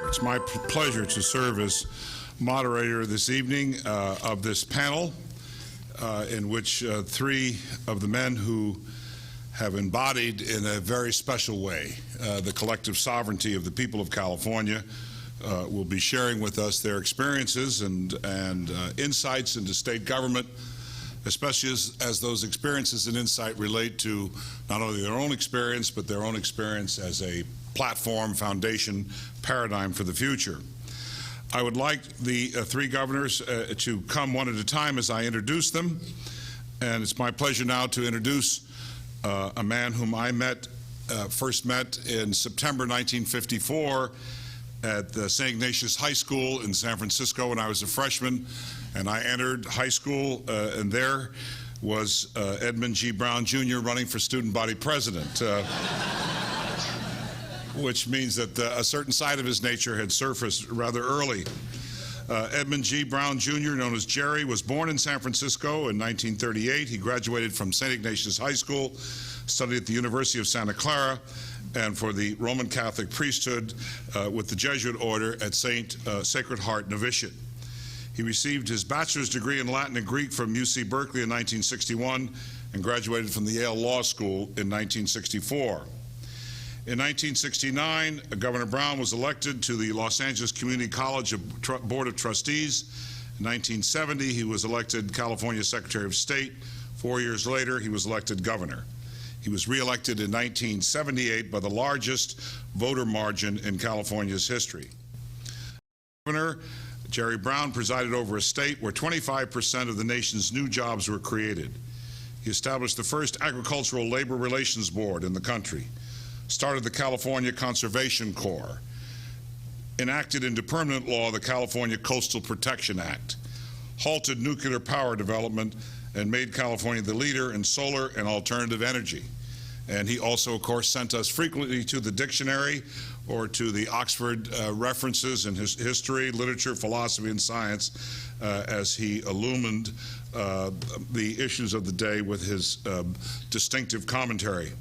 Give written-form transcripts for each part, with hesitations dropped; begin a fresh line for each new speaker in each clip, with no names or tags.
It's my pleasure to serve as moderator this evening of this panel in which three of the men who have embodied in a very special way the collective sovereignty of the people of California will be sharing with us their experiences and insights into state government, especially as those experiences and insight relate to not only their own experience, but their own experience as a platform, foundation, paradigm for the future. I would like the three governors to come one at a time as I introduce them, and it's my pleasure now to introduce a man whom I first met in September 1954 at the St. Ignatius High School in San Francisco when I was a freshman, and I entered high school, and there was Edmund G. Brown, Jr. running for student body president, which means that a certain side of his nature had surfaced rather early. Edmund G. Brown, Jr., known as Jerry, was born in San Francisco in 1938. He graduated from St. Ignatius High School, studied at the University of Santa Clara, and for the Roman Catholic priesthood with the Jesuit order at Sacred Heart Novitiate. He received his bachelor's degree in Latin and Greek from UC Berkeley in 1961 and graduated from the Yale Law School in 1964. In 1969, Governor Brown was elected to the Los Angeles Community College Board of Trustees. In 1970, he was elected California Secretary of State. 4 years later, he was elected governor. He was reelected in 1978 by the largest voter margin in California's history. Governor Jerry Brown presided over a state where 25% of the nation's new jobs were created. He established the first agricultural labor relations board in the country, started the California Conservation Corps, enacted into permanent law the California Coastal Protection Act, halted nuclear power development, and made California the leader in solar and alternative energy. And he also, of course, sent us frequently to the dictionary or to the Oxford references in his history, literature, philosophy, and science as he illumined the issues of the day with his distinctive commentary.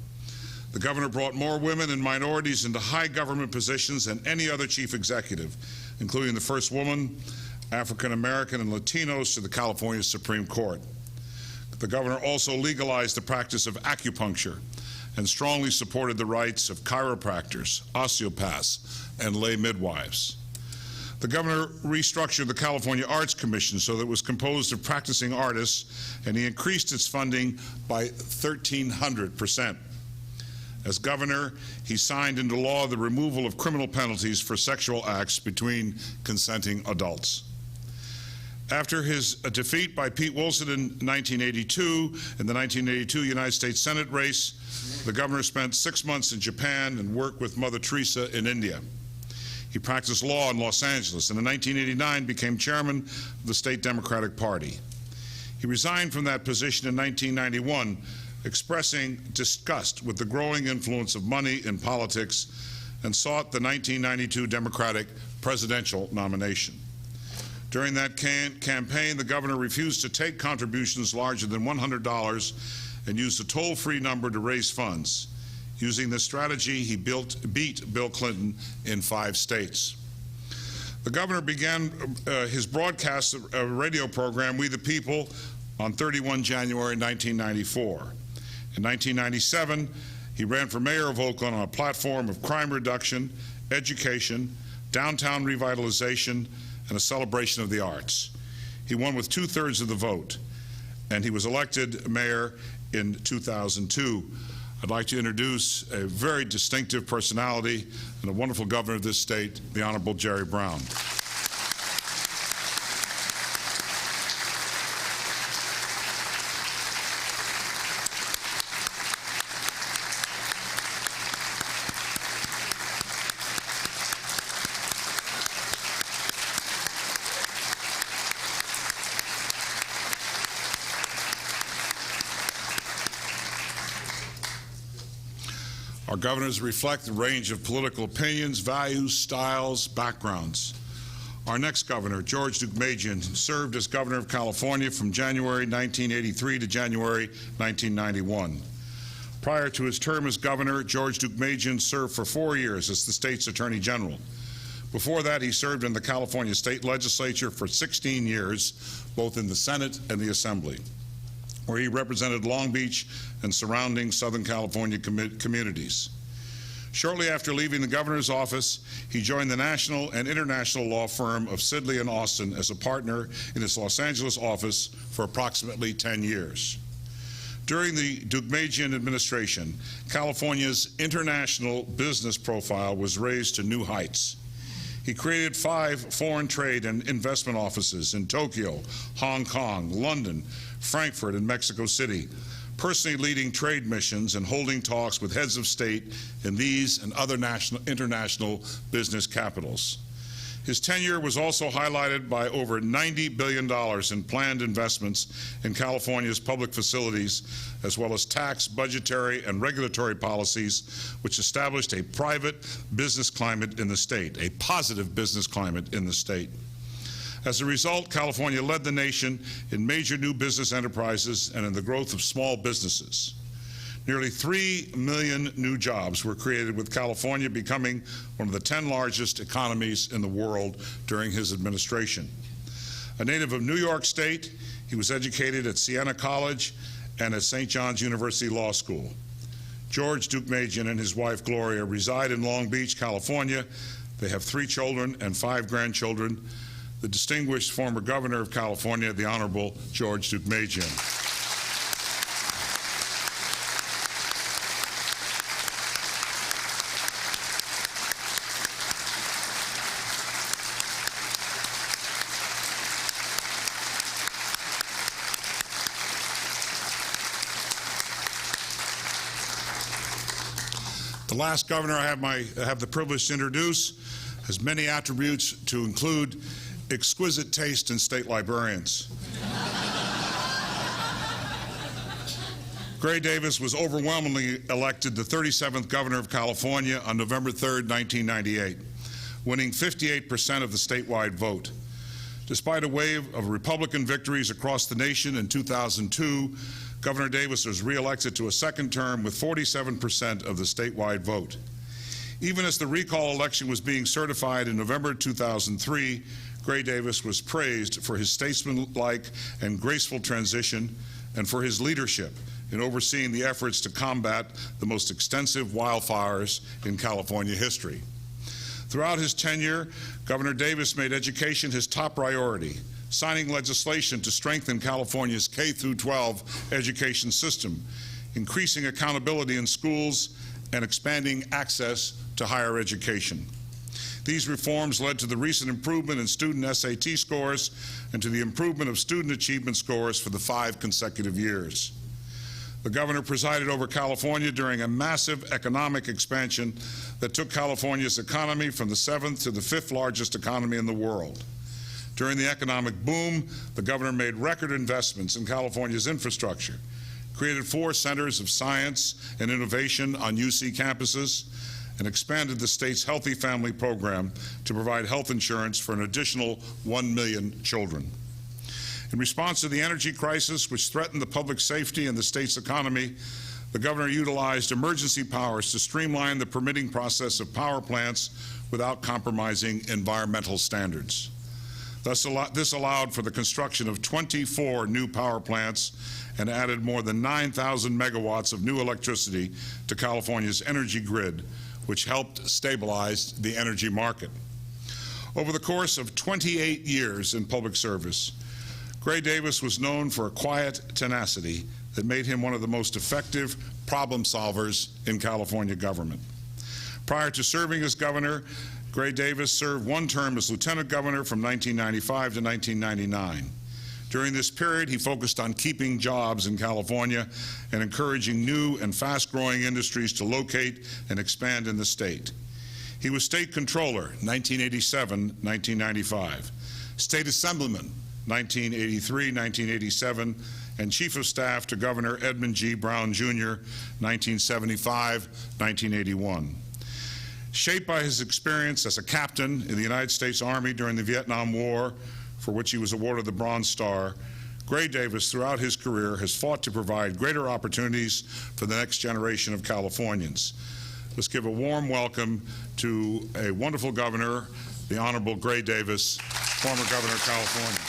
The governor brought more women and minorities into high government positions than any other chief executive, including the first woman, African American, and Latinos to the California Supreme Court. The governor also legalized the practice of acupuncture and strongly supported the rights of chiropractors, osteopaths, and lay midwives. The governor restructured the California Arts Commission so that it was composed of practicing artists, and he increased its funding by 1,300%. As governor, he signed into law the removal of criminal penalties for sexual acts between consenting adults. After his defeat by Pete Wilson in 1982, in the 1982 United States Senate race, the governor spent 6 months in Japan and worked with Mother Teresa in India. He practiced law in Los Angeles and in 1989 became chairman of the state Democratic Party. He resigned from that position in 1991, expressing disgust with the growing influence of money in politics, and sought the 1992 Democratic presidential nomination. During that campaign, the governor refused to take contributions larger than $100 and used a toll-free number to raise funds. Using this strategy, he beat Bill Clinton in 5 states. The governor began his broadcast radio program, We the People, on 31 January 1994. In 1997, he ran for mayor of Oakland on a platform of crime reduction, education, downtown revitalization, and a celebration of the arts. He won with 2/3 of the vote, and he was elected mayor in 2002. I'd like to introduce a very distinctive personality and a wonderful governor of this state, the Honorable Jerry Brown. Our governors reflect the range of political opinions, values, styles, backgrounds. Our next governor, George Deukmejian, served as governor of California from January 1983 to January 1991. Prior to his term as governor, George Deukmejian served for 4 years as the state's attorney general. Before that, he served in the California State Legislature for 16 years, both in the Senate and the Assembly, where he represented Long Beach and surrounding Southern California communities. Shortly after leaving the governor's office, he joined the national and international law firm of Sidley and Austin as a partner in its Los Angeles office for approximately 10 years. During the Deukmejian administration, California's international business profile was raised to new heights. He created 5 foreign trade and investment offices in Tokyo, Hong Kong, London, Frankfurt, and Mexico City, personally leading trade missions and holding talks with heads of state in these and other international business capitals. His tenure was also highlighted by over $90 billion in planned investments in California's public facilities, as well as tax, budgetary, and regulatory policies, which established a private business climate in the state, a positive business climate in the state. As a result, California led the nation in major new business enterprises and in the growth of small businesses. Nearly 3 million new jobs were created, with California becoming one of the 10 largest economies in the world during his administration. A native of New York State, he was educated at Siena College and at St. John's University Law School. George Deukmejian and his wife Gloria reside in Long Beach, California. They have 3 children and 5 grandchildren. The distinguished former governor of California, the Honorable George Deukmejian. The last governor I have the privilege to introduce has many attributes to include exquisite taste in state librarians. Gray Davis was overwhelmingly elected the 37th governor of California on November 3, 1998, winning 58% of the statewide vote. Despite a wave of Republican victories across the nation in 2002, Governor Davis was reelected to a second term with 47% of the statewide vote. Even as the recall election was being certified in November 2003, Gray Davis was praised for his statesmanlike and graceful transition and for his leadership in overseeing the efforts to combat the most extensive wildfires in California history. Throughout his tenure, Governor Davis made education his top priority, signing legislation to strengthen California's K-12 education system, increasing accountability in schools, and expanding access to higher education. These reforms led to the recent improvement in student SAT scores and to the improvement of student achievement scores for the 5 consecutive years. The governor presided over California during a massive economic expansion that took California's economy from the 7th to the 5th largest economy in the world. During the economic boom, the governor made record investments in California's infrastructure, created 4 centers of science and innovation on UC campuses, and expanded the state's Healthy Family Program to provide health insurance for an additional 1 million children. In response to the energy crisis, which threatened the public safety and the state's economy, the governor utilized emergency powers to streamline the permitting process of power plants without compromising environmental standards. Thus, this allowed for the construction of 24 new power plants and added more than 9,000 megawatts of new electricity to California's energy grid, which helped stabilize the energy market. Over the course of 28 years in public service, Gray Davis was known for a quiet tenacity that made him one of the most effective problem solvers in California government. Prior to serving as governor, Gray Davis served 1 term as lieutenant governor from 1995 to 1999. During this period, he focused on keeping jobs in California and encouraging new and fast-growing industries to locate and expand in the state. He was state controller, 1987-1995, state assemblyman, 1983-1987, and chief of staff to Governor Edmund G. Brown, Jr., 1975-1981. Shaped by his experience as a captain in the United States Army during the Vietnam War, for which he was awarded the Bronze Star, Gray Davis, throughout his career, has fought to provide greater opportunities for the next generation of Californians. Let's give a warm welcome to a wonderful governor, the Honorable Gray Davis, former Governor of California.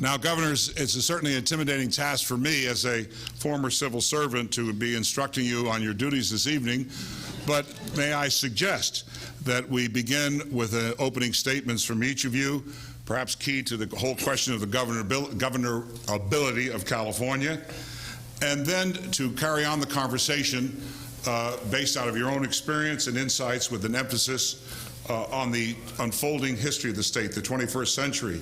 Now, Governors, it's a certainly intimidating task for me as a former civil servant to be instructing you on your duties this evening, but may I suggest that we begin with opening statements from each of you, perhaps key to the whole question of the governability of California, and then to carry on the conversation based out of your own experience and insights with an emphasis on the unfolding history of the state, the 21st century.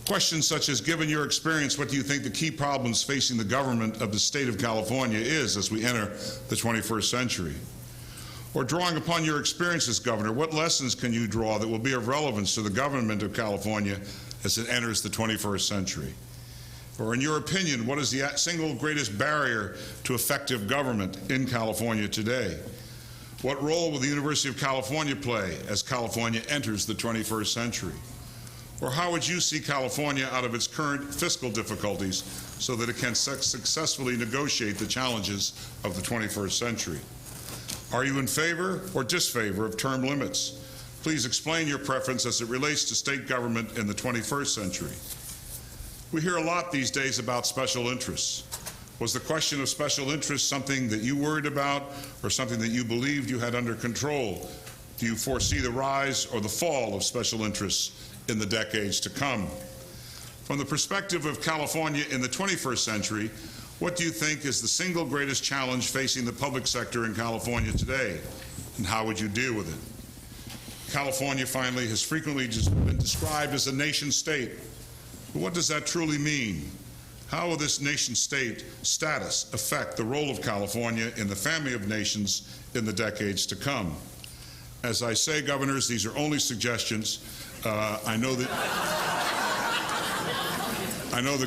Questions such as, given your experience, what do you think the key problems facing the government of the state of California is as we enter the 21st century? Or drawing upon your experiences, Governor, what lessons can you draw that will be of relevance to the government of California as it enters the 21st century? Or in your opinion, what is the single greatest barrier to effective government in California today? What role will the University of California play as California enters the 21st century? Or how would you see California out of its current fiscal difficulties so that it can successfully negotiate the challenges of the 21st century? Are you in favor or disfavor of term limits? Please explain your preference as it relates to state government in the 21st century. We hear a lot these days about special interests. Was the question of special interests something that you worried about or something that you believed you had under control? Do you foresee the rise or the fall of special interests in the decades to come? From the perspective of California in the 21st century, what do you think is the single greatest challenge facing the public sector in California today, and how would you deal with it? California, finally, has frequently been described as a nation state. But what does that truly mean? How will this nation state status affect the role of California in the family of nations in the decades to come? As I say, Governors, these are only suggestions. I know that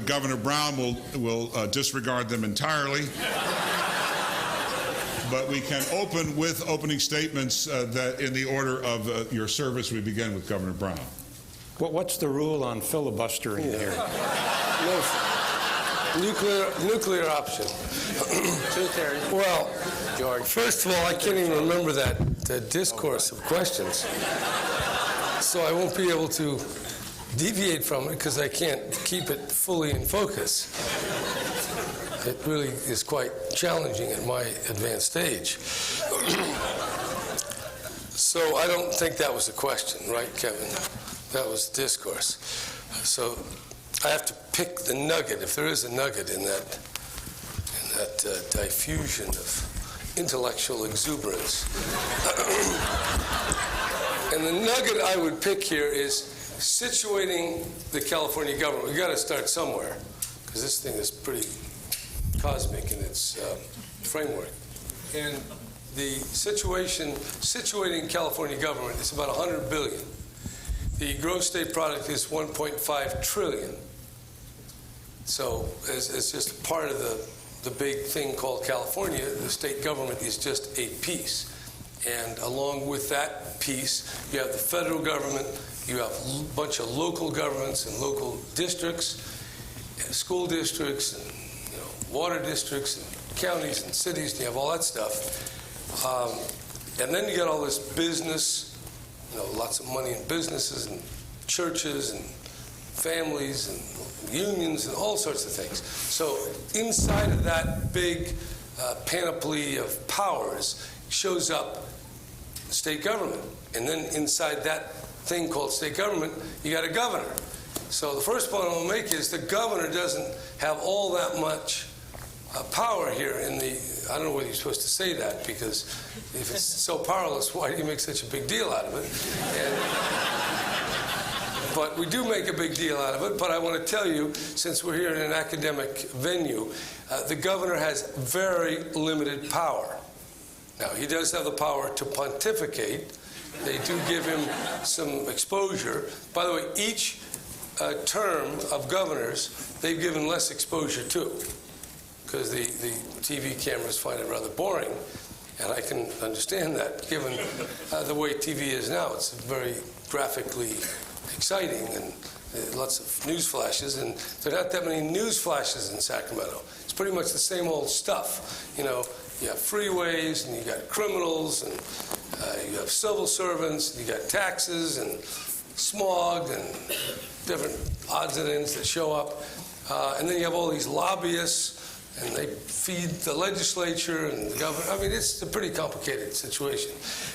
Governor Brown will disregard them entirely, but we can open with opening statements that in the order of your service. We begin with Governor Brown.
What's the rule on filibustering here?
No, nuclear option. Well, George, first of all, I can't even remember that discourse of questions, so I won't be able to deviate from it because I can't keep it fully in focus. It really is quite challenging at my advanced age. So I don't think that was a question, right, Kevin? That was discourse. So I have to pick the nugget, if there is a nugget in that diffusion of intellectual exuberance. And the nugget I would pick here is situating the California government. We've got to start somewhere, because this thing is pretty cosmic in its framework. And the situating California government is about $100 billion. The gross state product is $1.5 trillion. So it's just part of the big thing called California. The state government is just a piece. And along with that piece, you have the federal government, you have a bunch of local governments and local districts, and school districts, and water districts, and counties and cities, and you have all that stuff. And then you got all this business, lots of money in businesses and churches and families and unions and all sorts of things. So inside of that big panoply of powers shows up state government. And then inside that thing called state government, you got a governor. So the first point I'll make is the governor doesn't have all that much power here in the, I don't know whether you're supposed to say that, because if it's so powerless, why do you make such a big deal out of it? But we do make a big deal out of it. But I want to tell you, since we're here in an academic venue, the governor has very limited power. Now, he does have the power to pontificate. They do give him some exposure. By the way, each term of governors, they've given less exposure to. because the TV cameras find it rather boring. And I can understand that, given the way TV is now. It's very graphically exciting and lots of news flashes, and there aren't that many news flashes in Sacramento. It's pretty much the same old stuff. You know, you have freeways, and you got criminals, and you have civil servants, and you got taxes, and smog, and different odds and ends that show up. And then you have all these lobbyists, and they feed the legislature and the governor. I mean, it's a pretty complicated situation.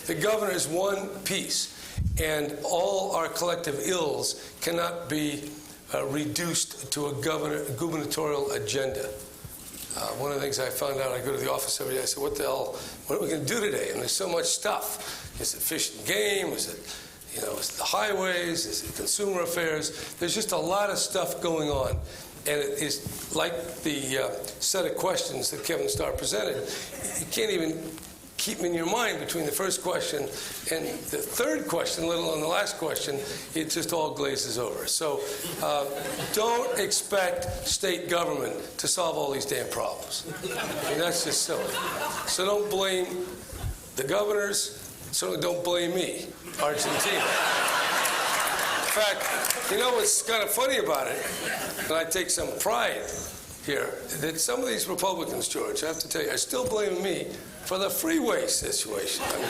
The governor is one piece, and all our collective ills cannot be reduced to a gubernatorial agenda. One of the things I found out, I go to the office every day, I said, what the hell, what are we going to do today? And there's so much stuff. Is it fish and game? Is it, you know, is it the highways? Is it consumer affairs? There's just a lot of stuff going on. And it is like the set of questions that Kevin Starr presented. You can't even keep them in your mind between the first question and the third question, let alone the last question. It just all glazes over. So don't expect state government to solve all these damn problems. I mean, that's just silly. So don't blame the governors. Certainly don't blame me, Argentina. In fact, you know what's kind of funny about it, and I take some pride here, that some of these Republicans, George, I have to tell you, are still blaming me for the freeway situation. I mean,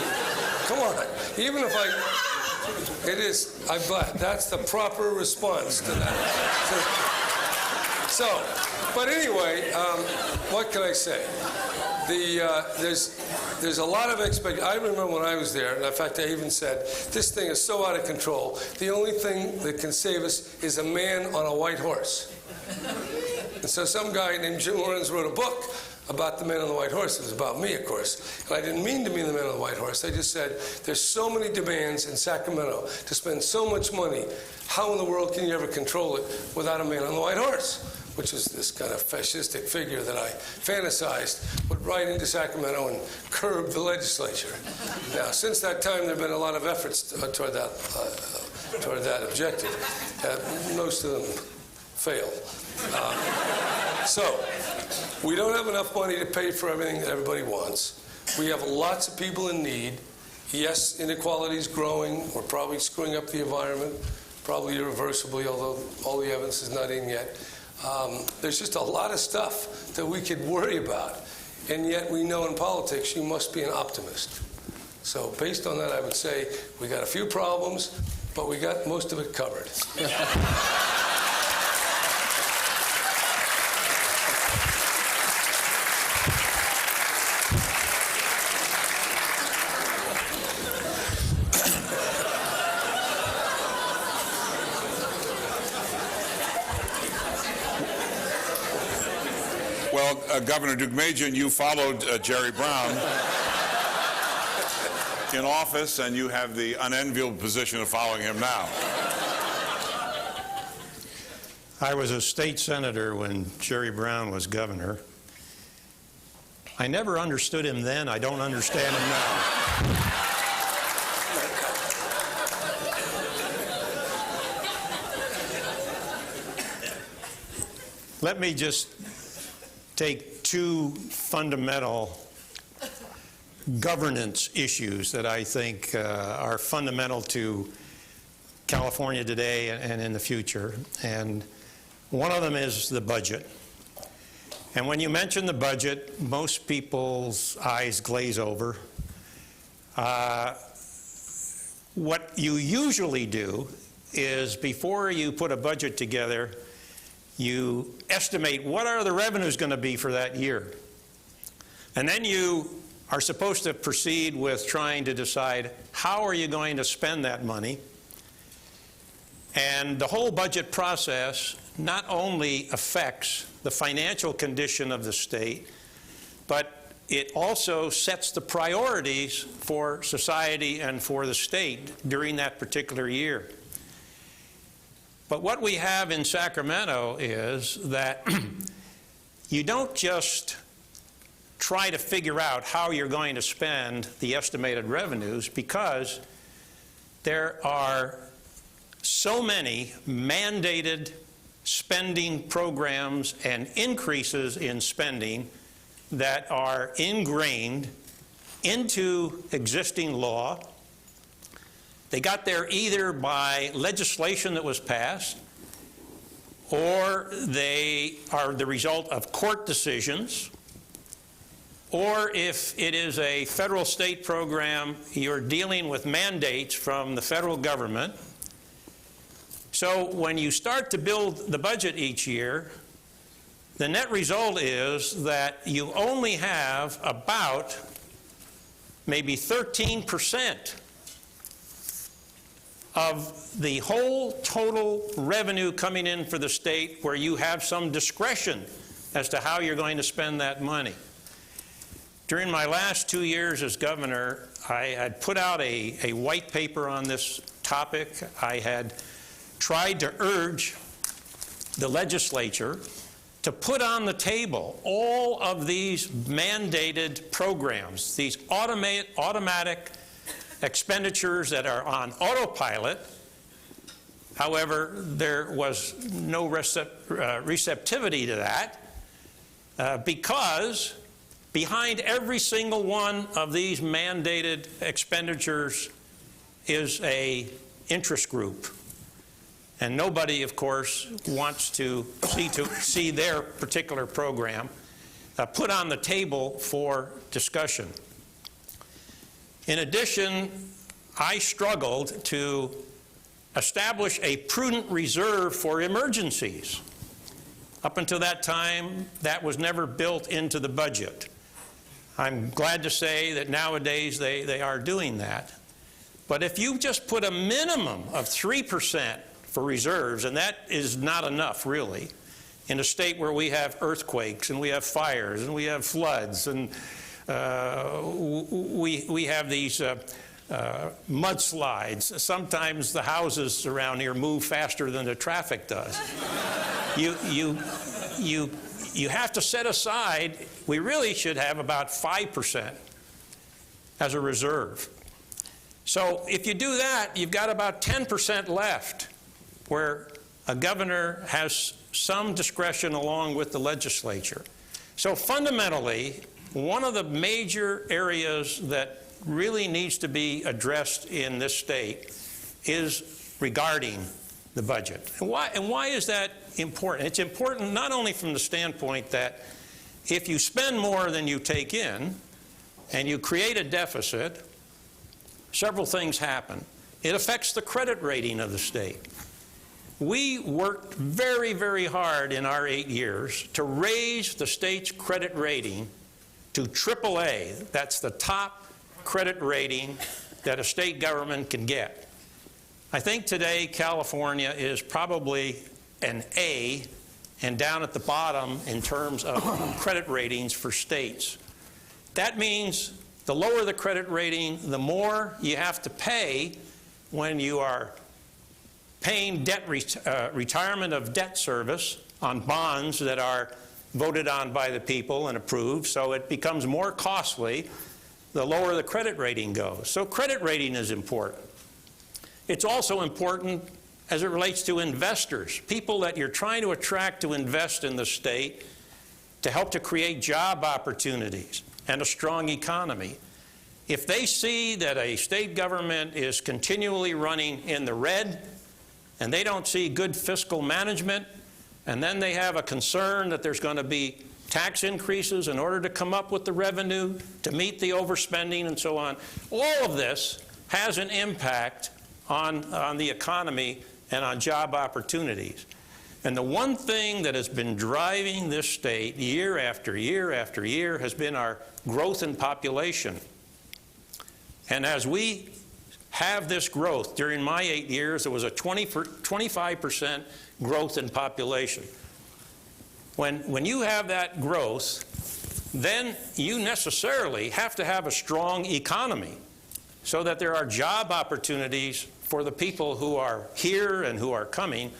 come on. Even if it is, I'm glad. That's the proper response to that. So, but anyway, what can I say? There's a lot of expectation. I remember when I was there, and in fact, I even said, this thing is so out of control. The only thing that can save us is a man on a white horse. And so some guy named Jim Lawrence wrote a book about the man on the white horse. It was about me, of course. And I didn't mean to be the man on the white horse. I just said, there's so many demands in Sacramento to spend so much money. How in the world can you ever control it without a man on the white horse? Which is this kind of fascistic figure that I fantasized would ride into Sacramento and curb the legislature. Now, since that time, there have been a lot of efforts toward that objective. Most of them failed. So, we don't have enough money to pay for everything that everybody wants. We have lots of people in need. Yes, inequality is growing. We're probably screwing up the environment, probably irreversibly, although all the evidence is not in yet. There's just a lot of stuff that we could worry about. And yet we know in politics you must be an optimist. So based on that, I would say we got a few problems, but we got most of it covered.
Well, Governor Deukmejian, you followed Jerry Brown in office, and you have the unenviable position of following him now.
I was a state senator when Jerry Brown was governor. I never understood him then. I don't understand him now. Let me just take two fundamental governance issues that I think are fundamental to California today and in the future. And one of them is the budget. And when you mention the budget, most people's eyes glaze over. What you usually do is, before you put a budget together, you estimate what are the revenues going to be for that year. And then you are supposed to proceed with trying to decide how are you going to spend that money. And the whole budget process not only affects the financial condition of the state, but it also sets the priorities for society and for the state during that particular year. But what we have in Sacramento is that you don't just try to figure out how you're going to spend the estimated revenues, because there are so many mandated spending programs and increases in spending that are ingrained into existing law. They got there either by legislation that was passed, or they are the result of court decisions, or if it is a federal-state program, you're dealing with mandates from the federal government. So when you start to build the budget each year, the net result is that you only have about maybe 13% of the whole total revenue coming in for the state where you have some discretion as to how you're going to spend that money. During my last 2 years as governor, I had put out a white paper on this topic. I had tried to urge the legislature to put on the table all of these mandated programs, these automatic expenditures that are on autopilot. However, there was no receptivity to that because behind every single one of these mandated expenditures is an interest group. And nobody, of course, wants to see their particular program put on the table for discussion. In addition, I struggled to establish a prudent reserve for emergencies. Up until that time, that was never built into the budget. I'm glad to say that nowadays they are doing that. But if you just put a minimum of 3% for reserves, and that is not enough, really, in a state where we have earthquakes, and we have fires, and we have floods, and we have these mudslides. Sometimes the houses around here move faster than the traffic does. You have to set aside, we really should have about 5% as a reserve. So if you do that, you've got about 10% left, where a governor has some discretion along with the legislature. So fundamentally, one of the major areas that really needs to be addressed in this state is regarding the budget. And why is that important? It's important not only from the standpoint that if you spend more than you take in and you create a deficit, several things happen. It affects the credit rating of the state. We worked very, very hard in our 8 years to raise the state's credit rating to AAA. That's the top credit rating that a state government can get. I think today California is probably an A and down at the bottom in terms of credit ratings for states. That means the lower the credit rating, the more you have to pay when you are paying debt retirement of debt service on bonds that are voted on by the people and approved, so it becomes more costly the lower the credit rating goes. So credit rating is important. It's also important as it relates to investors, people that you're trying to attract to invest in the state to help to create job opportunities and a strong economy. If they see that a state government is continually running in the red, and they don't see good fiscal management, and then they have a concern that there's going to be tax increases in order to come up with the revenue to meet the overspending and so on. All of this has an impact on the economy and on job opportunities. And the one thing that has been driving this state year after year after year has been our growth in population. And as we have this growth, during my 8 years, there was a 25% growth in population. When you have that growth, then you necessarily have to have a strong economy so that there are job opportunities for the people who are here and who are coming.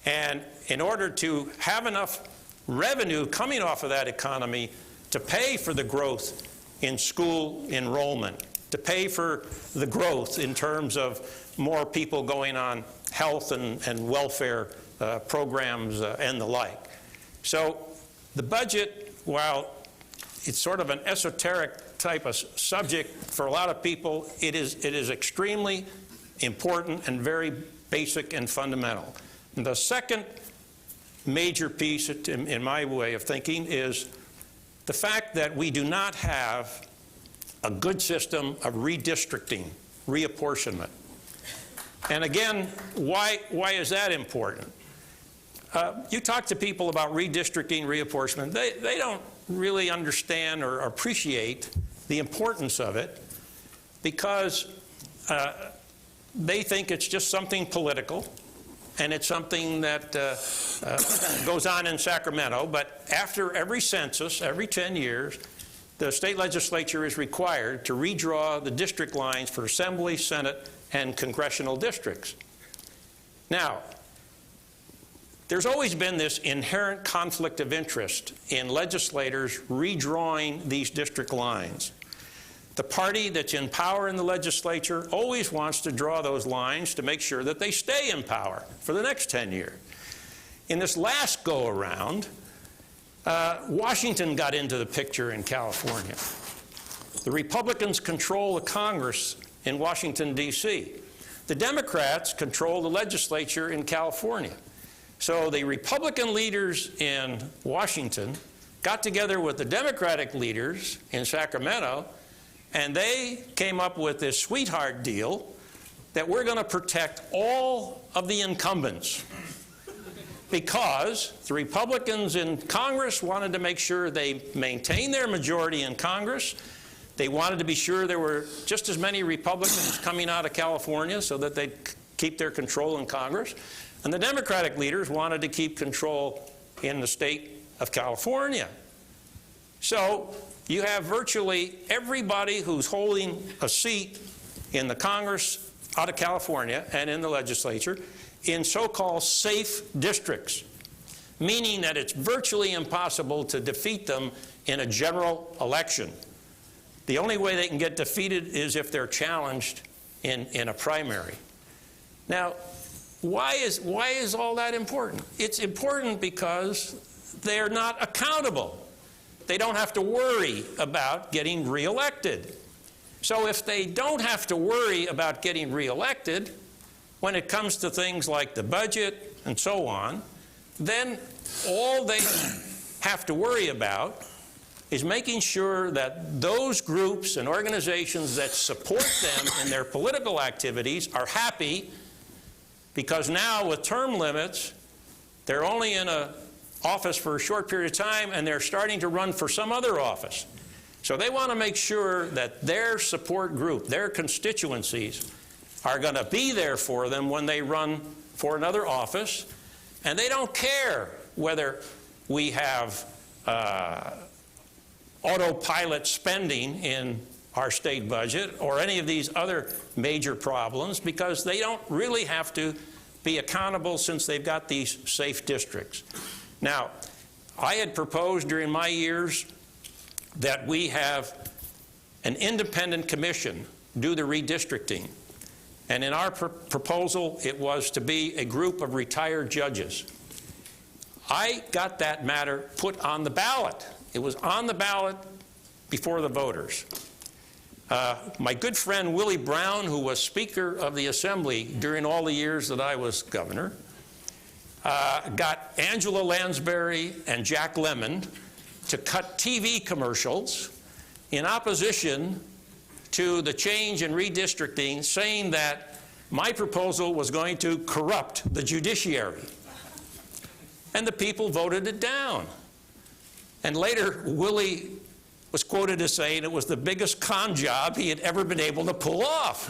And in order to have enough revenue coming off of that economy to pay for the growth in school enrollment, to pay for the growth in terms of more people going on health and welfare programs and the like. So the budget, while it's sort of an esoteric type of subject for a lot of people, it is extremely important and very basic and fundamental. And the second major piece, in my way of thinking, is the fact that we do not have a good system of redistricting, reapportionment. And again, why is that important? You talk to people about redistricting, reapportionment, they don't really understand or appreciate the importance of it, because they think it's just something political, and it's something that goes on in Sacramento. But after every census, every 10 years, the state legislature is required to redraw the district lines for Assembly, Senate, and congressional districts. Now, there's always been this inherent conflict of interest in legislators redrawing these district lines. The party that's in power in the legislature always wants to draw those lines to make sure that they stay in power for the next 10 years. In this last go-around, Washington got into the picture in California. The Republicans control the Congress in Washington, D.C. The Democrats control the legislature in California. So the Republican leaders in Washington got together with the Democratic leaders in Sacramento, and they came up with this sweetheart deal that we're going to protect all of the incumbents, because the Republicans in Congress wanted to make sure they maintained their majority in Congress. They wanted to be sure there were just as many Republicans coming out of California so that they'd keep their control in Congress. And the Democratic leaders wanted to keep control in the state of California. So you have virtually everybody who's holding a seat in the Congress out of California and in the legislature in so-called safe districts, meaning that it's virtually impossible to defeat them in a general election. The only way they can get defeated is if they're challenged in a primary. Now, why is all that important? It's important because they're not accountable. They don't have to worry about getting reelected. So if they don't have to worry about getting reelected, when it comes to things like the budget and so on, then all they have to worry about is making sure that those groups and organizations that support them in their political activities are happy, because now with term limits, they're only in an office for a short period of time and they're starting to run for some other office. So they want to make sure that their support group, their constituencies, are going to be there for them when they run for another office. And they don't care whether we have autopilot spending in our state budget or any of these other major problems, because they don't really have to be accountable since they've got these safe districts. Now, I had proposed during my years that we have an independent commission do the redistricting. And in our proposal, it was to be a group of retired judges. I got that matter put on the ballot. It was on the ballot before the voters. My good friend Willie Brown, who was Speaker of the Assembly during all the years that I was governor, got Angela Lansbury and Jack Lemmon to cut TV commercials in opposition to the change in redistricting, saying that my proposal was going to corrupt the judiciary. And the people voted it down. And later, Willie was quoted as saying it was the biggest con job he had ever been able to pull off.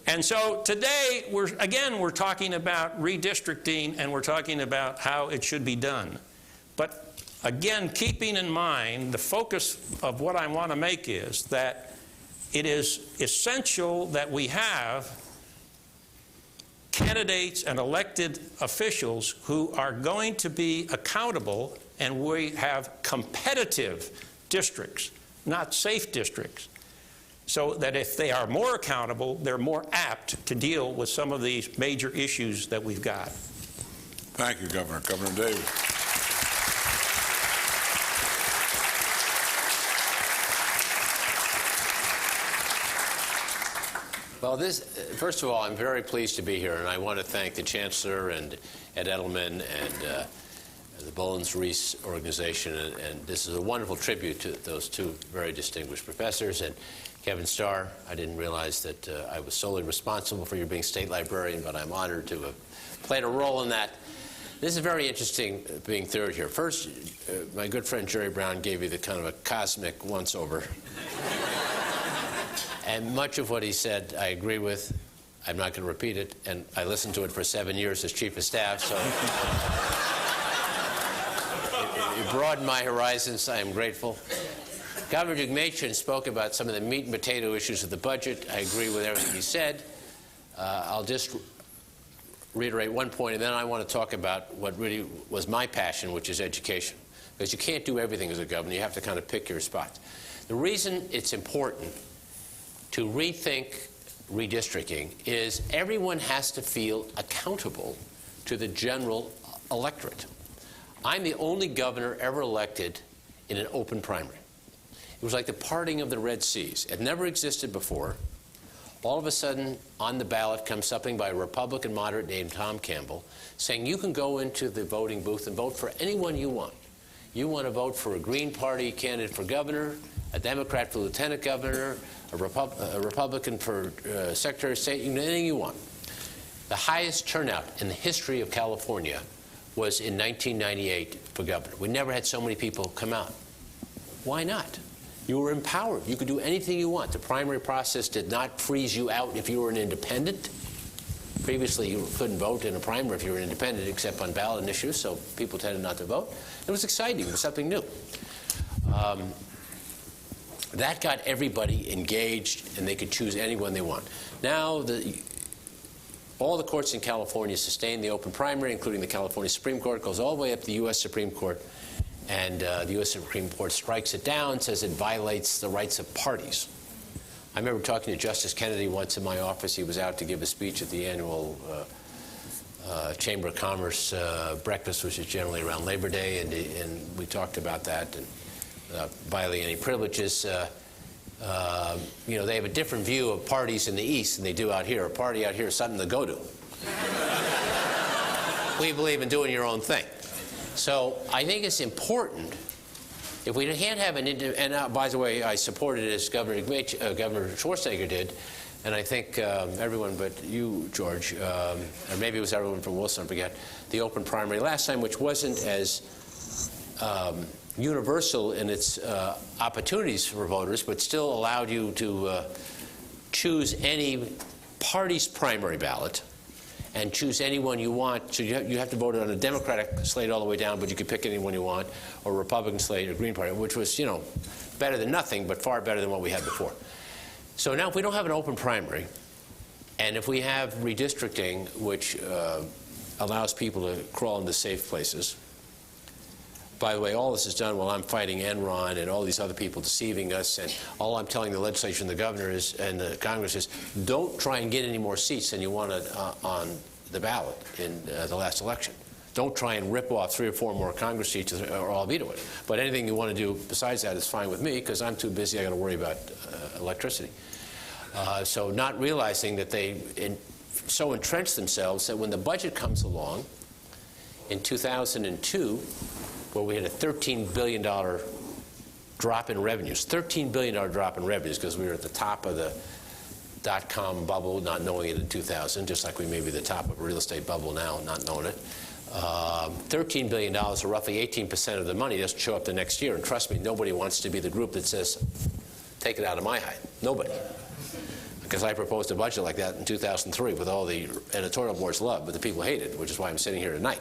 And so today, we're talking about redistricting, and we're talking about how it should be done. But again, keeping in mind, the focus of what I want to make is that it is essential that we have candidates and elected officials who are going to be accountable, and we have competitive districts, not safe districts, so that if they are more accountable, they're more apt to deal with some of these major issues that we've got.
Thank you, Governor. Governor Davis.
Well, first of all, I'm very pleased to be here, and I want to thank the Chancellor and Ed Edelman and the Bollins-Reese organization, and this is a wonderful tribute to those two very distinguished professors. And Kevin Starr, I didn't realize that I was solely responsible for your being state librarian, but I'm honored to have played a role in that. This is very interesting being third here. First, my good friend Jerry Brown gave you the kind of a cosmic once-over. And much of what he said I agree with. I'm not going to repeat it, and I listened to it for 7 years as Chief of Staff, so it broadened my horizons. I am grateful. Governor Deukmejian spoke about some of the meat and potato issues of the budget. I agree with everything he said. I'll just reiterate one point, and then I want to talk about what really was my passion, which is education. Because you can't do everything as a governor. You have to kind of pick your spots. The reason it's important to rethink redistricting is everyone has to feel accountable to the general electorate. I'm the only governor ever elected in an open primary. It was like the parting of the Red Seas. It never existed before. All of a sudden, on the ballot comes something by a Republican moderate named Tom Campbell saying you can go into the voting booth and vote for anyone you want. You want to vote for a Green Party candidate for governor, a Democrat for lieutenant governor, a Republican for Secretary of State, you can do anything you want. The highest turnout in the history of California was in 1998 for governor. We never had so many people come out. Why not? You were empowered. You could do anything you want. The primary process did not freeze you out if you were an independent. Previously, you couldn't vote in a primary if you were an independent except on ballot issues, so people tended not to vote. It was exciting. It was something new. That got everybody engaged, and they could choose anyone they want. Now, all the courts in California sustain the open primary, including the California Supreme Court. It goes all the way up to the U.S. Supreme Court, and the U.S. Supreme Court strikes it down, says it violates the rights of parties. I remember talking to Justice Kennedy once in my office. He was out to give a speech at the annual Chamber of Commerce breakfast, which is generally around Labor Day, and we talked about that. And violating any privileges. You know, they have a different view of parties in the East than they do out here. A party out here is something to go to. We believe in doing your own thing. So I think it's important, if we can't have and by the way, I supported it as Governor Schwarzenegger did, and I think everyone but you, George, or maybe it was everyone from Wilson, I forget, the open primary last time, which wasn't as universal in its opportunities for voters, but still allowed you to choose any party's primary ballot and choose anyone you want. So you have to vote on a Democratic slate all the way down, but you could pick anyone you want, or a Republican slate or Green Party, which was, you know, better than nothing, but far better than what we had before. So now if we don't have an open primary, and if we have redistricting, which allows people to crawl into safe places. By the way, all this is done while I'm fighting Enron and all these other people deceiving us, and all I'm telling the legislature and the governor is, and the Congress is, don't try and get any more seats than you wanted on the ballot in the last election. Don't try and rip off 3 or 4 more Congress seats, or I'll veto it. But anything you want to do besides that is fine with me, because I'm too busy. I got to worry about electricity. So not realizing that they so entrenched themselves that when the budget comes along in 2002, where we had a $13 billion drop in revenues, $13 billion drop in revenues, because we were at the top of the dot-com bubble, not knowing it in 2000, just like we may be the top of a real estate bubble now, not knowing it. $13 billion, or roughly 18% of the money, doesn't show up the next year. And trust me, nobody wants to be the group that says, take it out of my hide. Nobody. Because I proposed a budget like that in 2003 with all the editorial board's love, but the people hated, which is why I'm sitting here tonight.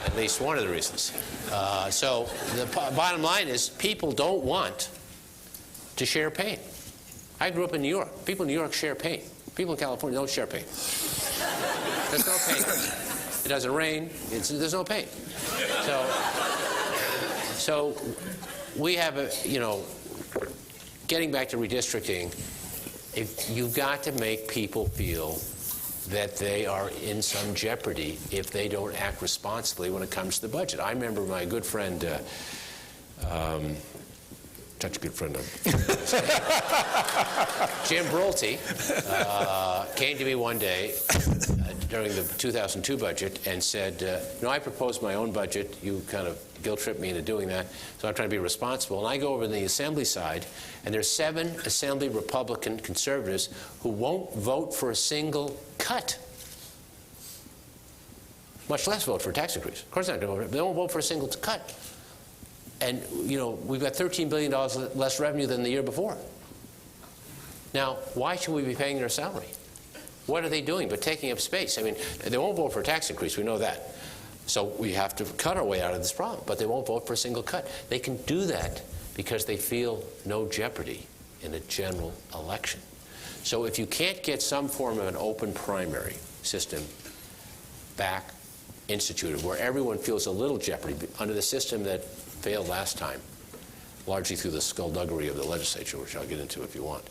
At least one of the reasons. So the bottom line is people don't want to share pain. I grew up in New York. People in New York share pain. People in California don't share pain. There's no pain. It doesn't rain. There's no pain. So we have a, you know, getting back to redistricting, you've got to make people feel that they are in some jeopardy if they don't act responsibly when it comes to the budget. I remember my good friend, such a good friend of Jim Brolte, came to me one day during the 2002 budget and said, I proposed my own budget. You kind of guilt-tripped me into doing that, so I'm trying to be responsible. And I go over to the Assembly side, and there's 7 Assembly Republican conservatives who won't vote for a single cut, much less vote for a tax increase. Of course they're not going to vote. They won't vote for a single cut. And, we've got $13 billion less revenue than the year before. Now, why should we be paying their salary? What are they doing but taking up space? I mean, they won't vote for a tax increase. We know that. So we have to cut our way out of this problem. But they won't vote for a single cut. They can do that because they feel no jeopardy in a general election. So if you can't get some form of an open primary system back instituted where everyone feels a little jeopardy under the system that failed last time, largely through the skullduggery of the legislature, which I'll get into if you want.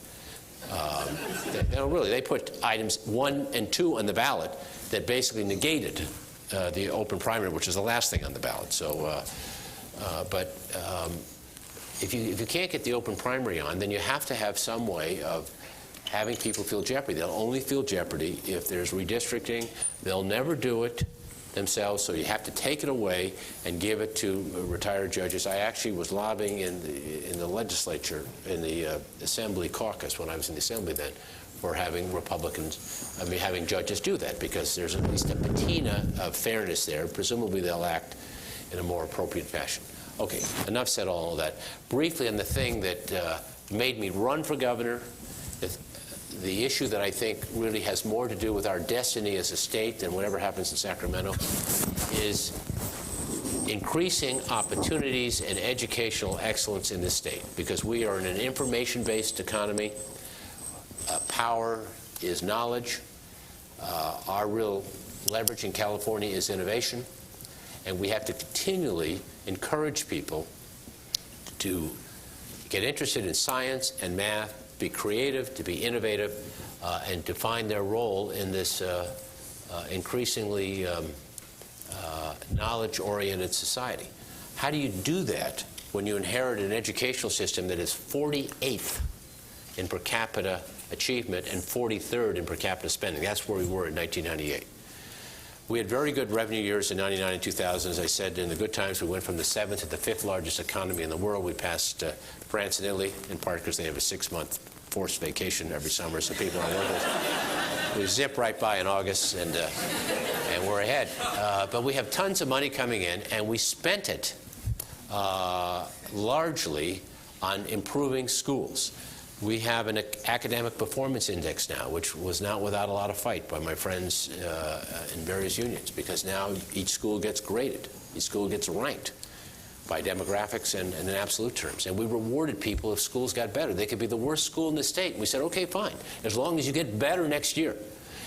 They put items 1 and 2 on the ballot that basically negated the open primary, which is the last thing on the ballot. So, if you can't get the open primary on, then you have to have some way of having people feel jeopardy. They'll only feel jeopardy if there's redistricting. They'll never do it themselves, so you have to take it away and give it to retired judges. I actually was lobbying in the legislature, in the Assembly caucus when I was in the Assembly then, for having having judges do that, because there's at least a patina of fairness there. Presumably they'll act in a more appropriate fashion. Okay, enough said all of that. Briefly on the thing that made me run for governor, the issue that I think really has more to do with our destiny as a state than whatever happens in Sacramento is increasing opportunities and educational excellence in this state, because we are in an information-based economy. Power is knowledge. Our real leverage in California is innovation, and we have to continually encourage people to get interested in science and math, be creative, to be innovative, and to find their role in this increasingly knowledge-oriented society. How do you do that when you inherit an educational system that is 48th in per capita achievement and 43rd in per capita spending? That's where we were in 1998. We had very good revenue years in 99 and 2000. As I said, in the good times, we went from the 7th to the 5th largest economy in the world. We passed France and Italy, in part because they have a 6-month forced vacation every summer, so people are working. We zip right by in August, and we're ahead. But we have tons of money coming in, and we spent it largely on improving schools. We have an academic performance index now, which was not without a lot of fight by my friends in various unions, because now each school gets graded. Each school gets ranked by demographics and in absolute terms. And we rewarded people if schools got better. They could be the worst school in the state. And we said, okay, fine. As long as you get better next year,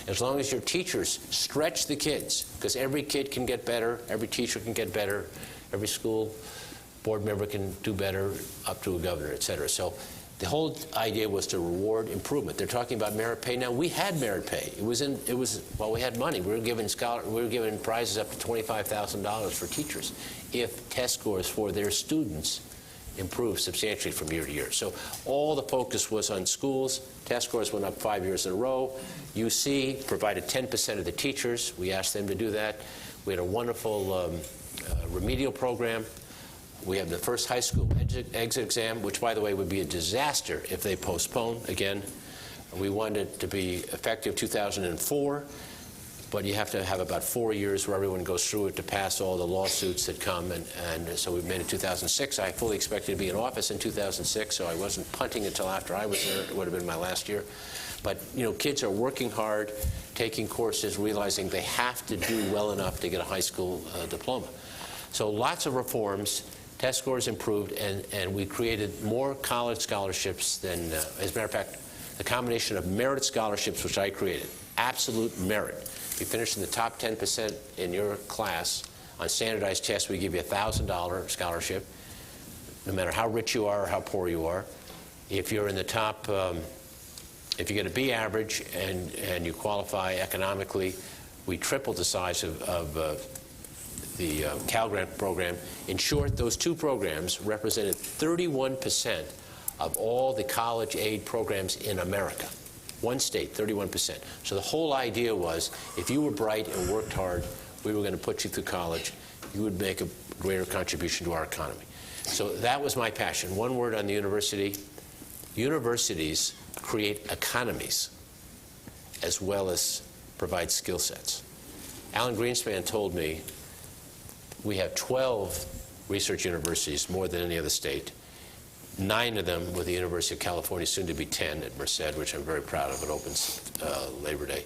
as long as your teachers stretch the kids, because every kid can get better, every teacher can get better, every school board member can do better, up to a governor, et cetera. So the whole idea was to reward improvement. They're talking about merit pay now. We had merit pay. Well, we had money. We were giving prizes up to $25,000 for teachers if test scores for their students improved substantially from year to year. So all the focus was on schools. Test scores went up 5 years in a row. UC provided 10% of the teachers. We asked them to do that. We had a wonderful remedial program. We have the first high school exit exam, which, by the way, would be a disaster if they postpone again. We wanted it to be effective 2004, but you have to have about 4 years where everyone goes through it to pass all the lawsuits that come, and so we made it 2006. I fully expected to be in office in 2006, so I wasn't punting until after I was there. It would have been my last year. But, kids are working hard, taking courses, realizing they have to do well enough to get a high school diploma. So lots of reforms. Test scores improved, and we created more college scholarships than, as a matter of fact, the combination of merit scholarships, which I created, absolute merit. If you finish in the top 10% in your class on standardized tests, we give you a $1,000 scholarship, no matter how rich you are or how poor you are. If you're in the top If you get a B average and you qualify economically, we tripled the size of the Cal Grant program. In short, those two programs represented 31% of all the college aid programs in America. One state, 31%. So the whole idea was, if you were bright and worked hard, we were going to put you through college, you would make a greater contribution to our economy. So that was my passion. One word on the university. Universities create economies as well as provide skill sets. Alan Greenspan told me we have 12 research universities, more than any other state. 9 of them with the University of California, soon to be 10 at Merced, which I'm very proud of. It opens Labor Day.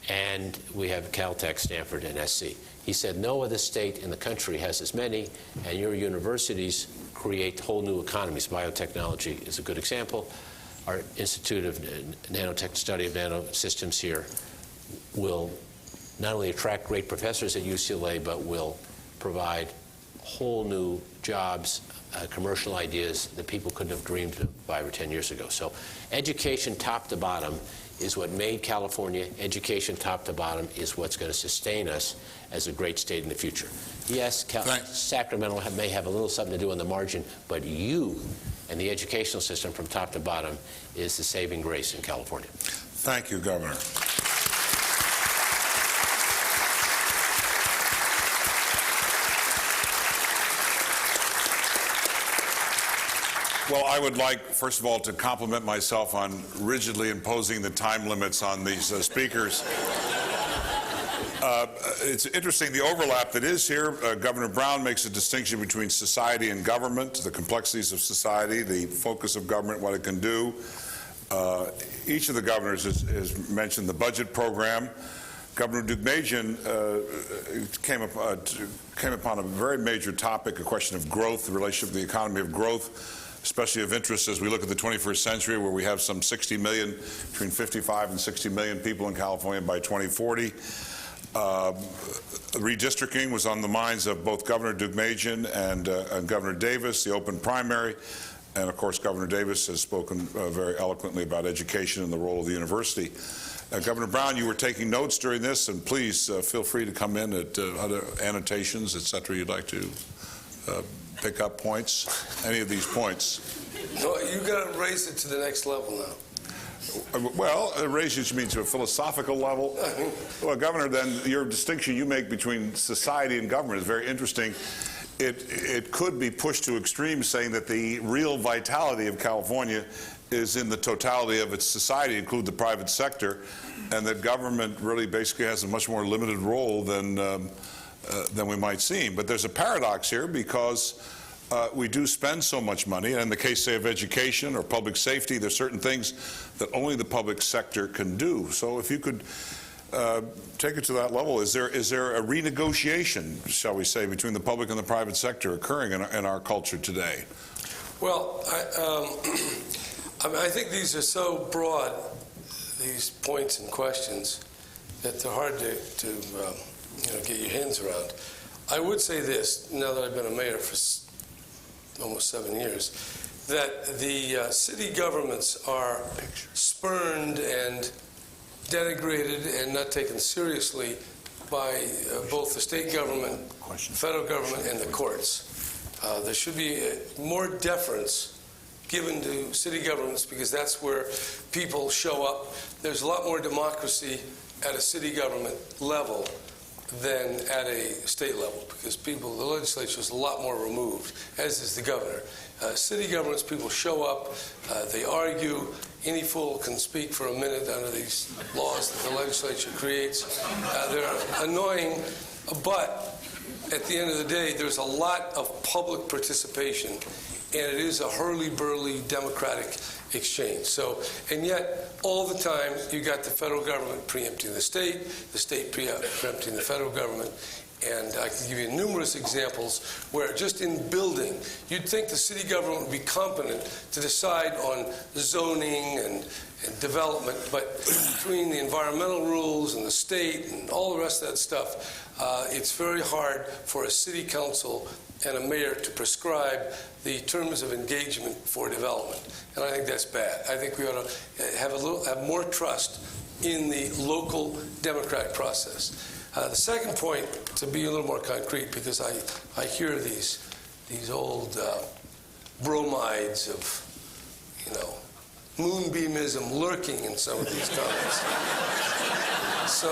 And we have Caltech, Stanford, and SC. He said no other state in the country has as many, and your universities create whole new economies. Biotechnology is a good example. Our Institute of Nanotech, study of nanosystems here, will not only attract great professors at UCLA, but will provide whole new jobs, commercial ideas that people couldn't have dreamed of 5 or 10 years ago. So education top to bottom is what made California. Education top to bottom is what's going to sustain us as a great state in the future. Yes, Sacramento may have a little something to do on the margin, but you and the educational system from top to bottom is the saving grace in California.
Thank you, Governor. Well, I would like, first of all, to compliment myself on rigidly imposing the time limits on these speakers. It's interesting, the overlap that is here. Governor Brown makes a distinction between society and government, the complexities of society, the focus of government, what it can do. Each of the governors has mentioned the budget program. Governor Deukmejian came upon a very major topic, a question of growth, the relationship to the economy of growth, especially of interest as we look at the 21st century, where we have some 60 million, between 55 and 60 million people in California by 2040. Redistricting was on the minds of both Governor Deukmejian and Governor Davis, the open primary. And of course, Governor Davis has spoken very eloquently about education and the role of the university. Governor Brown, you were taking notes during this, and please feel free to come in at other annotations, et cetera, you'd like to pick up points, any of these points.
No, you got to raise it to the next level now.
Well, raise it, you mean to a philosophical level? Well, Governor, then your distinction you make between society and government is very interesting. It could be pushed to extremes, saying that the real vitality of California is in the totality of its society, include the private sector, and that government really basically has a much more limited role than we might seem. But there's a paradox here, because we do spend so much money, and in the case, say, of education or public safety, there's certain things that only the public sector can do. So if you could take it to that level, is there a renegotiation, shall we say, between the public and the private sector occurring in our culture today?
Well, I think these are so broad, these points and questions, that they're hard to get your hands around. I would say this, now that I've been a mayor for almost 7 years, that the city governments are spurned and denigrated and not taken seriously by both the state government, federal government, and the courts. There should be more deference given to city governments, because that's where people show up. There's a lot more democracy at a city government level than at a state level, because the legislature is a lot more removed, as is the governor. City governments, people show up, they argue. Any fool can speak for a minute under these laws that the legislature creates. They're annoying, but at the end of the day, there's a lot of public participation, and it is a hurly-burly democratic exchange. So, and yet, all the time, you got the federal government preempting the state preempting the federal government. And I can give you numerous examples where just in building, you'd think the city government would be competent to decide on zoning and development, but between the environmental rules and the state and all the rest of that stuff, it's very hard for a city council and a mayor to prescribe the terms of engagement for development. And I think that's bad. I think we ought to have more trust in the local democratic process. The second point, to be a little more concrete, because I hear these old bromides of, moonbeamism lurking in some of these comments. So,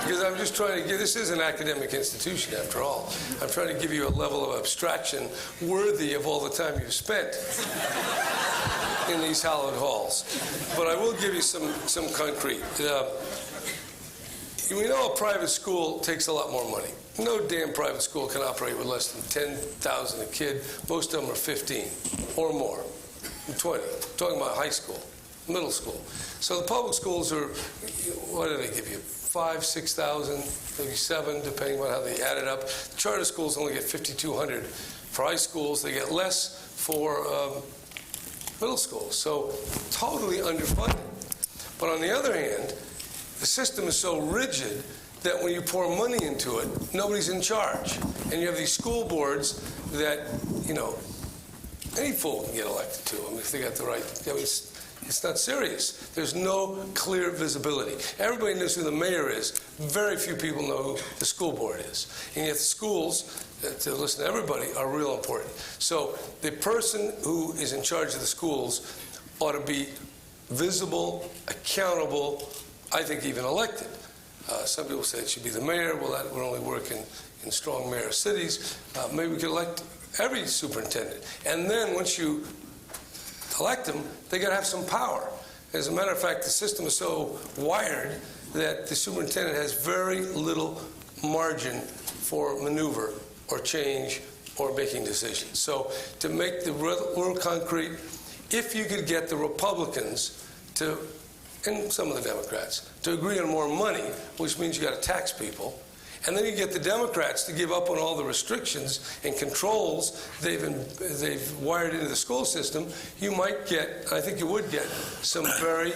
because I'm just trying to give, this is an academic institution after all. I'm trying to give you a level of abstraction worthy of all the time you've spent in these hallowed halls. But I will give you some concrete. We know a private school takes a lot more money. No damn private school can operate with less than 10,000 a kid. Most of them are 15 or more, 20. I'm talking about high school, middle school. So the public schools are, what do they give you? 5,000, 6,000, maybe 7, depending on how they add it up. The charter schools only get 5,200 for high schools. They get less for middle schools. So totally underfunded. But on the other hand, the system is so rigid that when you pour money into it, nobody's in charge. And you have these school boards that, any fool can get elected to them if they got the right. It's not serious. There's no clear visibility. Everybody knows who the mayor is. Very few people know who the school board is. And yet the schools, to listen to everybody, are real important. So the person who is in charge of the schools ought to be visible, accountable, I think even elected. Some people say it should be the mayor. Well, that would only work in strong mayor cities. Maybe we could elect every superintendent. And then once you elect them, they got to have some power. As a matter of fact, the system is so wired that the superintendent has very little margin for maneuver or change or making decisions. So to make the real concrete, if you could get the Republicans to, and some of the Democrats, to agree on more money, which means you got to tax people, and then you get the Democrats to give up on all the restrictions and controls they've wired into the school system, you might get, I think you would get, some very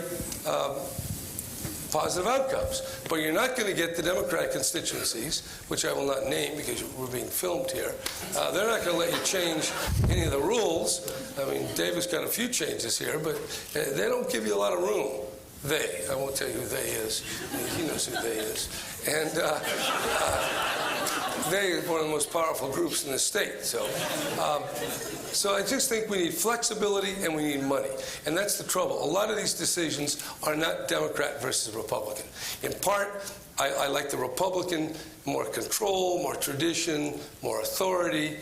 positive outcomes. But you're not going to get the Democratic constituencies, which I will not name because we're being filmed here. They're not going to let you change any of the rules. I mean, David's got a few changes here, but they don't give you a lot of room. I won't tell you who they is. He knows who they is. And they are one of the most powerful groups in the state. So I just think we need flexibility and we need money. And that's the trouble. A lot of these decisions are not Democrat versus Republican. In part, I like the Republican, more control, more tradition, more authority.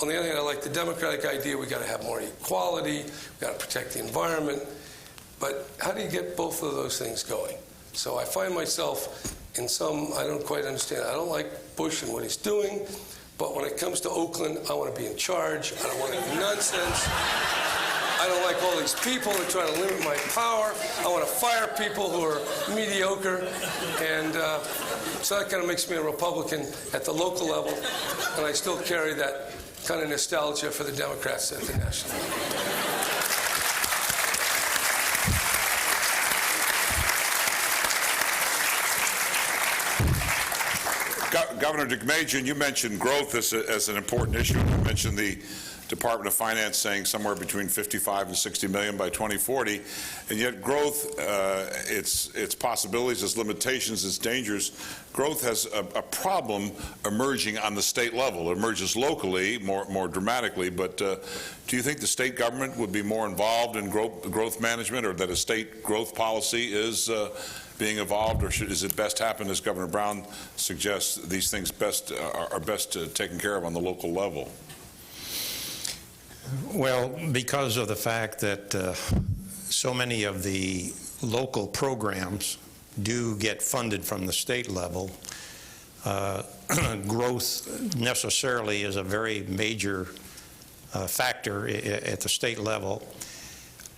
On the other hand, I like the Democratic idea. We got to have more equality. We got to protect the environment. But how do you get both of those things going? So I find myself in some, I don't quite understand. I don't like Bush and what he's doing, but when it comes to Oakland, I want to be in charge. I don't want any nonsense. I don't like all these people that try to limit my power. I want to fire people who are mediocre. And so that kind of makes me a Republican at the local level, and I still carry that kind of nostalgia for the Democrats at the national level.
Governor Deukmejian, you mentioned growth as an important issue. You mentioned the Department of Finance saying somewhere between 55 and 60 million by 2040, and yet growth, its possibilities, its limitations, its dangers, growth has a problem emerging on the state level. It emerges locally more dramatically, but do you think the state government would be more involved in growth management, or that a state growth policy is being evolved, or is it best happen, as Governor Brown suggests, these things are best taken care of on the local level?
Well, because of the fact that so many of the local programs do get funded from the state level, growth necessarily is a very major factor at the state level.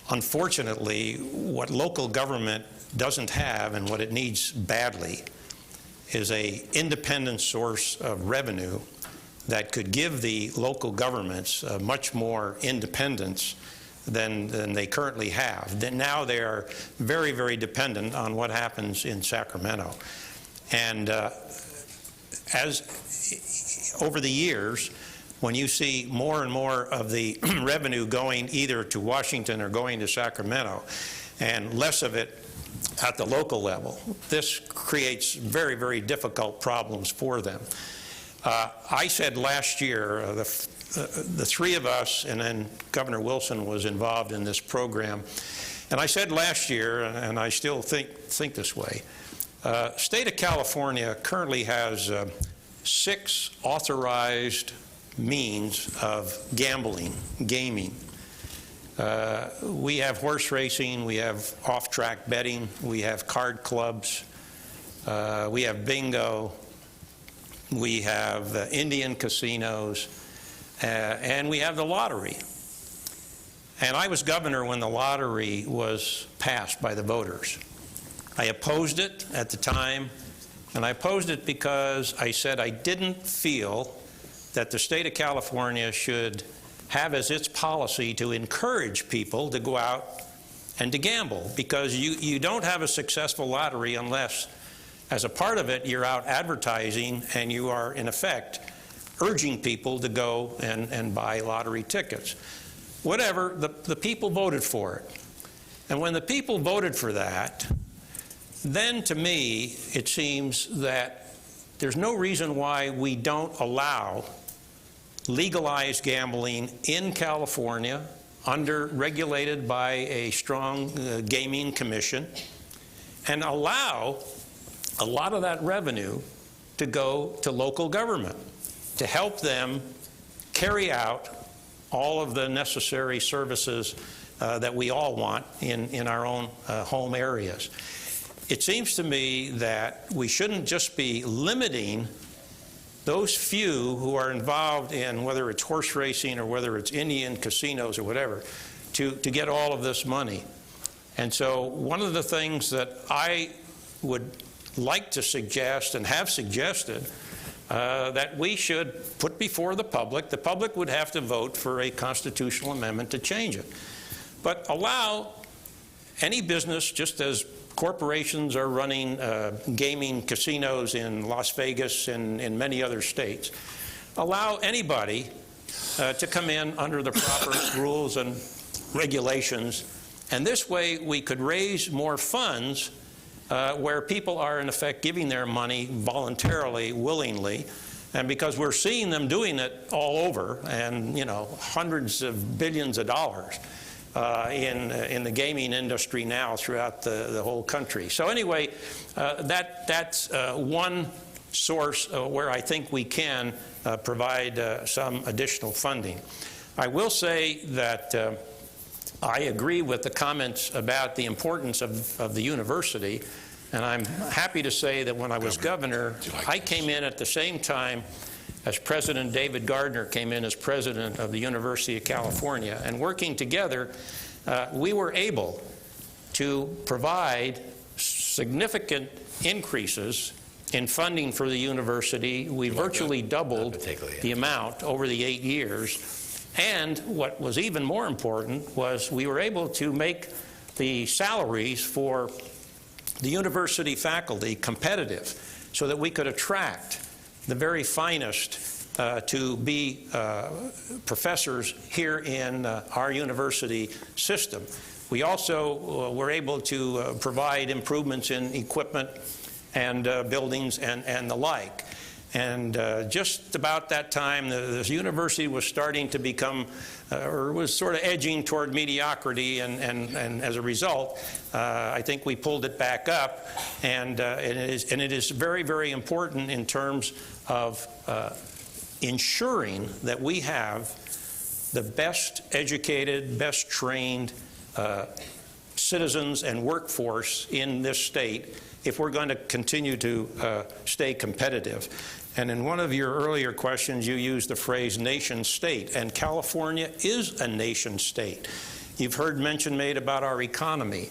Unfortunately, what local government doesn't have, and what it needs badly, is an independent source of revenue that could give the local governments much more independence than they currently have. Now they are very, very dependent on what happens in Sacramento. And as over the years, when you see more and more of the revenue going either to Washington or going to Sacramento, and less of it at the local level. This creates very, very difficult problems for them. I said last year, the three of us, and then Governor Wilson was involved in this program, and I said last year, and I still think this way, state of California currently has 6 authorized means of gambling, gaming. We have horse racing, we have off-track betting, we have card clubs, we have bingo, we have Indian casinos, and we have the lottery. And I was governor when the lottery was passed by the voters. I opposed it at the time, and I opposed it because I said I didn't feel that the state of California should have as its policy to encourage people to go out and to gamble, because you don't have a successful lottery unless, as a part of it, you're out advertising and you are, in effect, urging people to go and buy lottery tickets. Whatever, the people voted for it. And when the people voted for that, then to me, it seems that there's no reason why we don't allow legalized gambling in California, regulated by a strong gaming commission, and allow a lot of that revenue to go to local government to help them carry out all of the necessary services that we all want in our own home areas. It seems to me that we shouldn't just be limiting those few who are involved in, whether it's horse racing or whether it's Indian casinos or whatever, to get all of this money. And so one of the things that I would like to suggest and have suggested that we should put before the public would have to vote for a constitutional amendment to change it. But allow any business, just as corporations are running gaming casinos in Las Vegas and in many other states, allow anybody to come in under the proper rules and regulations, and this way we could raise more funds where people are in effect giving their money voluntarily, willingly, and because we're seeing them doing it all over, and hundreds of billions of dollars in the gaming industry now throughout the whole country. So anyway, that's one source where I think we can provide some additional funding. I will say that I agree with the comments about the importance of the university, and I'm happy to say that when I was governor, I came in at the same time as President David Gardner came in as president of the University of California, and working together, we were able to provide significant increases in funding for the university. We virtually doubled the amount over the 8 years. And what was even more important was we were able to make the salaries for the university faculty competitive so that we could attract the very finest to be professors here in our university system. We also were able to provide improvements in equipment and buildings and the like. And just about that time, the university was starting to become, or was sort of edging toward mediocrity, and as a result, I think we pulled it back up, and it is very, very important in terms of ensuring that we have the best educated, best trained citizens and workforce in this state if we're going to continue to stay competitive. And in one of your earlier questions, you used the phrase nation state, and California is a nation state. You've heard mention made about our economy,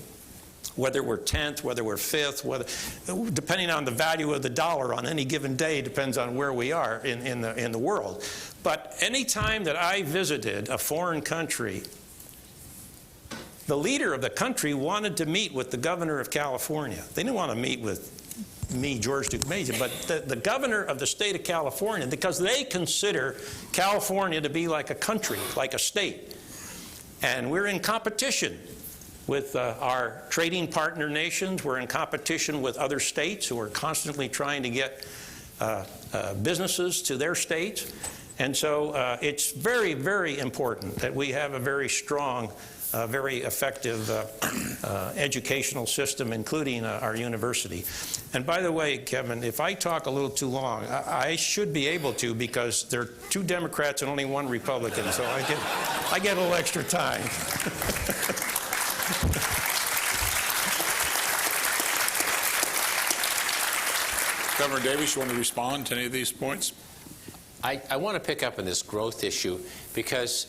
whether we're 10th, whether we're 5th, depending on the value of the dollar on any given day depends on where we are in the world. But any time that I visited a foreign country, the leader of the country wanted to meet with the governor of California. They didn't want to meet with me, George Deukmejian, but the governor of the state of California, because they consider California to be like a country, like a state. And we're in competition with our trading partner nations. We're in competition with other states who are constantly trying to get businesses to their states. And so it's very, very important that we have a very strong, very effective educational system, including our university. And by the way, Kevin, if I talk a little too long, I should be able to, because there are 2 Democrats and only 1 Republican, so I get a little extra time.
Governor Davis, you want to respond to any of these points?
I want to pick up on this growth issue because,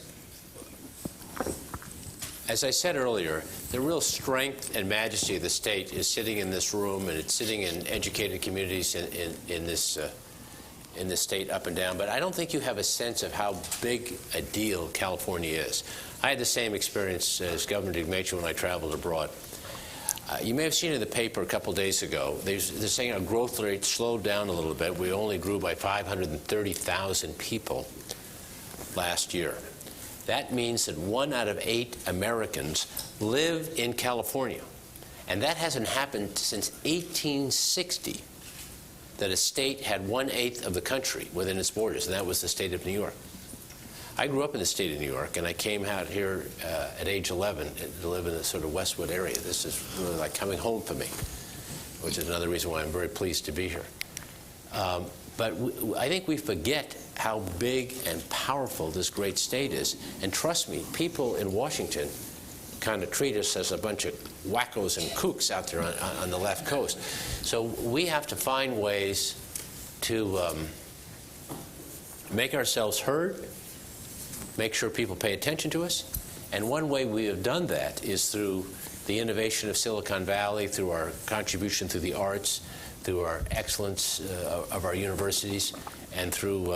as I said earlier, the real strength and majesty of the state is sitting in this room, and it's sitting in educated communities in this state up and down. But I don't think you have a sense of how big a deal California is. I had the same experience as Governor Deukmejian when I traveled abroad. You may have seen in the paper a couple days ago, they're saying our growth rate slowed down a little bit. We only grew by 530,000 people last year. That means that 1 out of 8 Americans live in California. And that hasn't happened since 1860, that a state had 1/8 of the country within its borders, and that was the state of New York. I grew up in the state of New York, and I came out here at age 11 to live in the sort of Westwood area. This is really like coming home for me, which is another reason why I'm very pleased to be here. But I think we forget how big and powerful this great state is. And trust me, people in Washington kind of treat us as a bunch of wackos and kooks out there on the left coast. So we have to find ways to make ourselves heard, make sure people pay attention to us. And one way we have done that is through the innovation of Silicon Valley, through our contribution through the arts, through our excellence of our universities, and through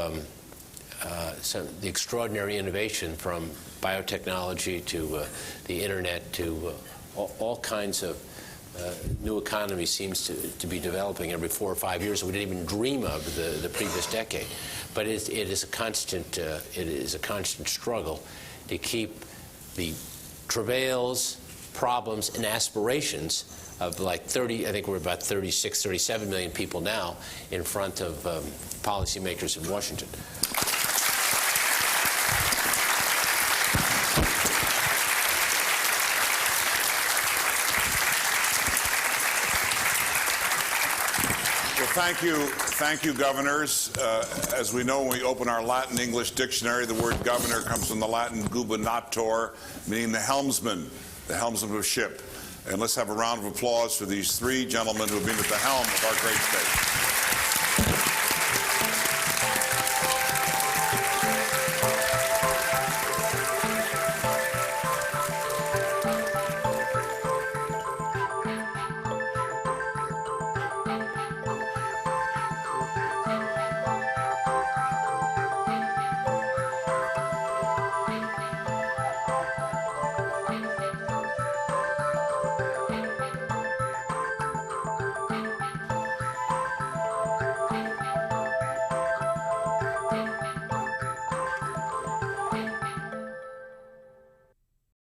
the extraordinary innovation from biotechnology to the internet to all kinds of new economy seems to be developing every 4 or 5 years that we didn't even dream of the previous decade. But it is a constant struggle to keep the travails, problems, and aspirations of like 30, I think we're about 36, 37 million people now in front of policymakers in Washington.
Thank you, governors. As we know, when we open our Latin-English dictionary, the word governor comes from the Latin gubernator, meaning the helmsman of a ship. And let's have a round of applause for these 3 gentlemen who have been at the helm of our great state.